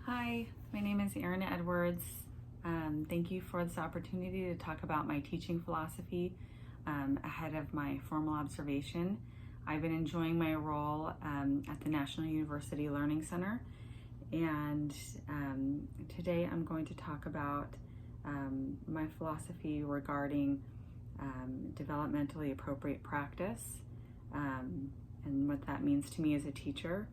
Hi, my name is Erin Edwards. Thank you for this opportunity to talk about my teaching philosophy ahead of my formal observation. I've been enjoying my role at the National University Learning Center, and today I'm going to talk about my philosophy regarding developmentally appropriate practice and what that means to me as a teacher.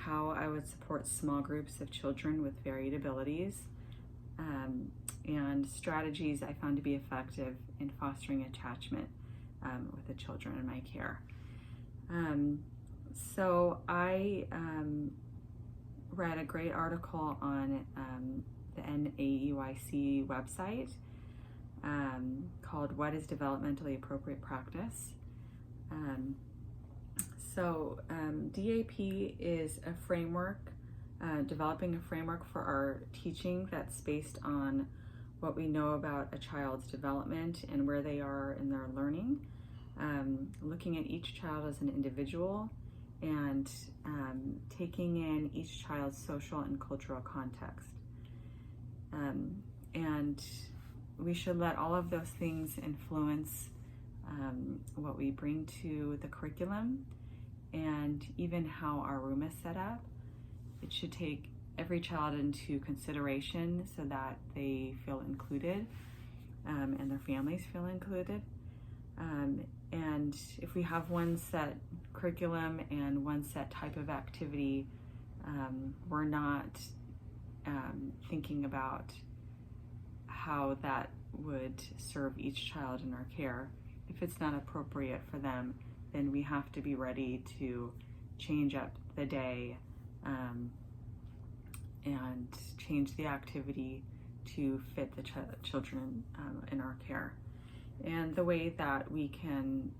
How I would support small groups of children with varied abilities, and strategies I found to be effective in fostering attachment with the children in my care. So I read a great article on the NAEYC website called What is Developmentally Appropriate Practice? DAP is a framework, developing a framework for our teaching that's based on what we know about a child's development and where they are in their learning, looking at each child as an individual and taking in each child's social and cultural context. And we should let all of those things influence what we bring to the curriculum and even how our room is set up. It should take every child into consideration so that they feel included and their families feel included. And if we have one set curriculum and one set type of activity, we're not thinking about how that would serve each child in our care. If it's not appropriate for them, then we have to be ready to change up the day and change the activity to fit the children in our care. And the way that we can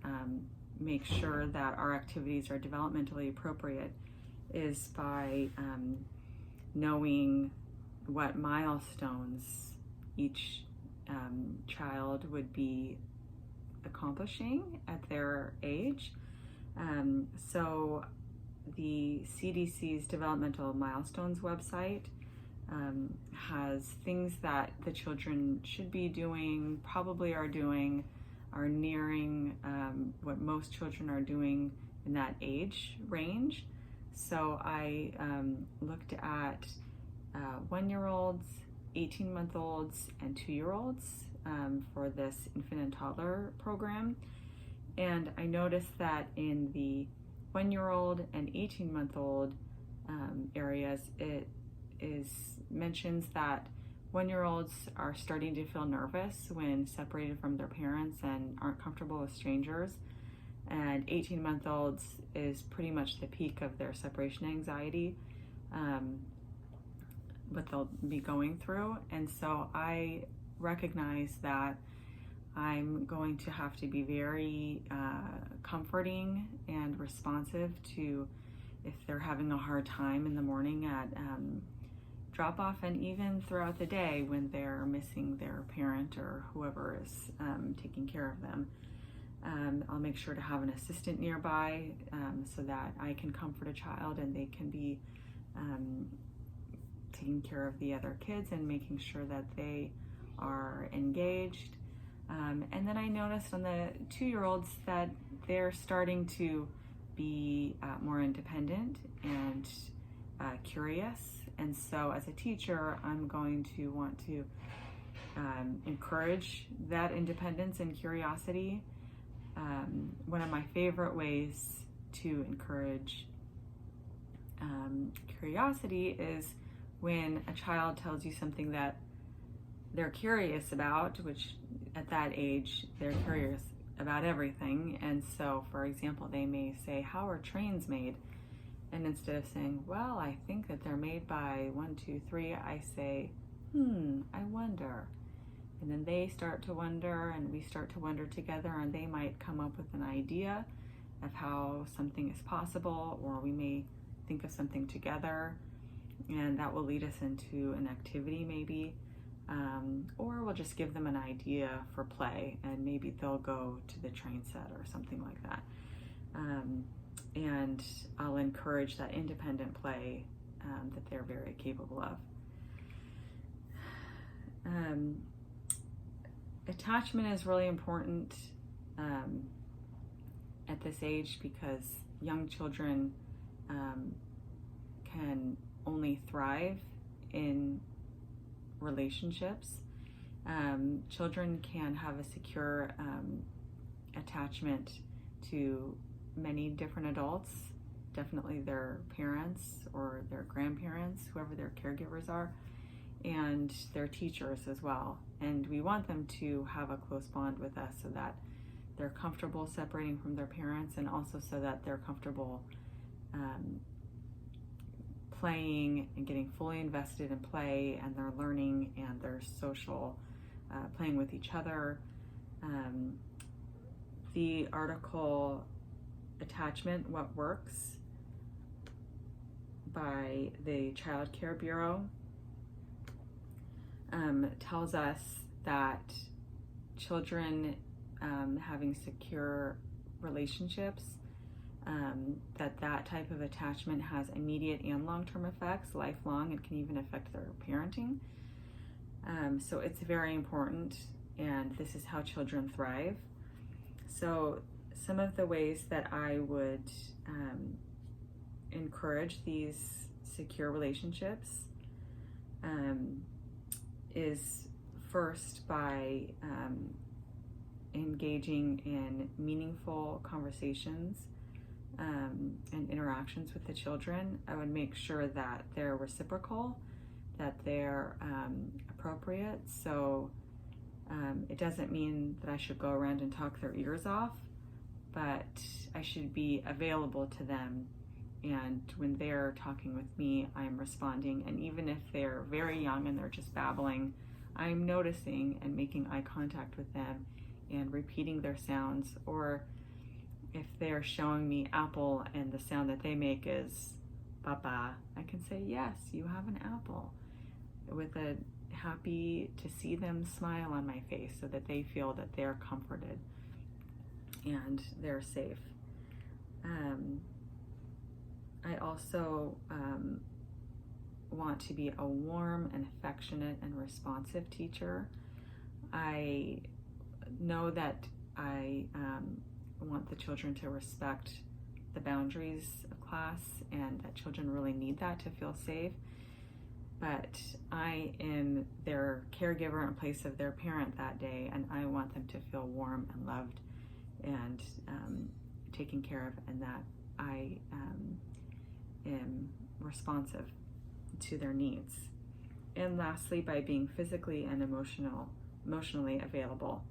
make sure that our activities are developmentally appropriate is by knowing what milestones each child would be accomplishing at their age. So the CDC's Developmental Milestones website has things that the children should be doing, probably are doing, are nearing what most children are doing in that age range. So I looked at 1-year-olds, 18-month-olds, and 2-year-olds for this infant and toddler program. And I noticed that in the 1-year-old and 18-month-old areas, it mentions that 1-year-olds are starting to feel nervous when separated from their parents and aren't comfortable with strangers. And 18-month-olds is pretty much the peak of their separation anxiety, what they'll be going through. And so I recognize that I'm going to have to be very comforting and responsive to if they're having a hard time in the morning at drop off, and even throughout the day when they're missing their parent or whoever is taking care of them. I'll make sure to have an assistant nearby so that I can comfort a child and they can be taking care of the other kids and making sure that they are engaged. And then I noticed on the 2-year-olds that they're starting to be more independent and curious. And so as a teacher, I'm going to want to encourage that independence and curiosity. One of my favorite ways to encourage curiosity is when a child tells you something that they're curious about, which at that age, they're curious about everything. And so, for example, they may say, "How are trains made?" And instead of saying, "Well, I think that they're made by 1, 2, 3, I say, I wonder." And then they start to wonder, and we start to wonder together, and they might come up with an idea of how something is possible, or we may think of something together, and that will lead us into an activity maybe. Or we'll just give them an idea for play, and maybe they'll go to the train set or something like that. And I'll encourage that independent play that they're very capable of. Attachment is really important at this age because young children can only thrive in relationships. Children can have a secure attachment to many different adults, definitely their parents or their grandparents, whoever their caregivers are, and their teachers as well. And we want them to have a close bond with us so that they're comfortable separating from their parents, and also so that they're comfortable playing and getting fully invested in play, and their learning and their social playing with each other. The article Attachment, What Works by the Child Care Bureau tells us that children having secure relationships, that type of attachment has immediate and long-term effects, lifelong, and can even affect their parenting. So it's very important, and this is how children thrive. So some of the ways that I would encourage these secure relationships is first by engaging in meaningful conversations and interactions with the children. I would make sure that they're reciprocal, that they're appropriate. So it doesn't mean that I should go around and talk their ears off, but I should be available to them. And when they're talking with me, I'm responding. And even if they're very young and they're just babbling, I'm noticing and making eye contact with them and repeating their sounds. Or if they're showing me apple and the sound that they make is papa, I can say, yes, you have an apple, with a happy to see them smile on my face, so that they feel that they're comforted and they're safe. I also want to be a warm and affectionate and responsive teacher. I know that I want the children to respect the boundaries of class, and that children really need that to feel safe. But I am their caregiver in place of their parent that day, and I want them to feel warm and loved and taken care of, and that I am responsive to their needs. And lastly, by being physically and emotionally available,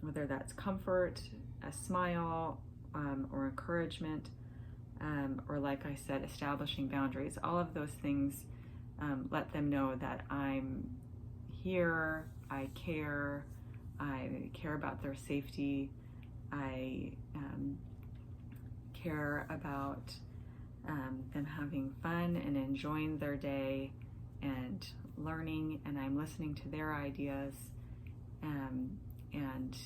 whether that's comfort, a smile, or encouragement, or like I said, establishing boundaries. All of those things let them know that I'm here, I care about their safety, I care about them having fun and enjoying their day and learning, and I'm listening to their ideas, and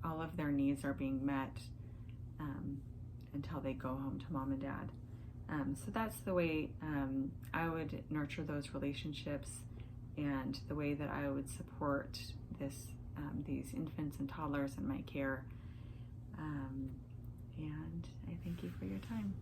all of their needs are being met until they go home to mom and dad. So that's the way I would nurture those relationships, and the way that I would support these infants and toddlers in my care. And I thank you for your time.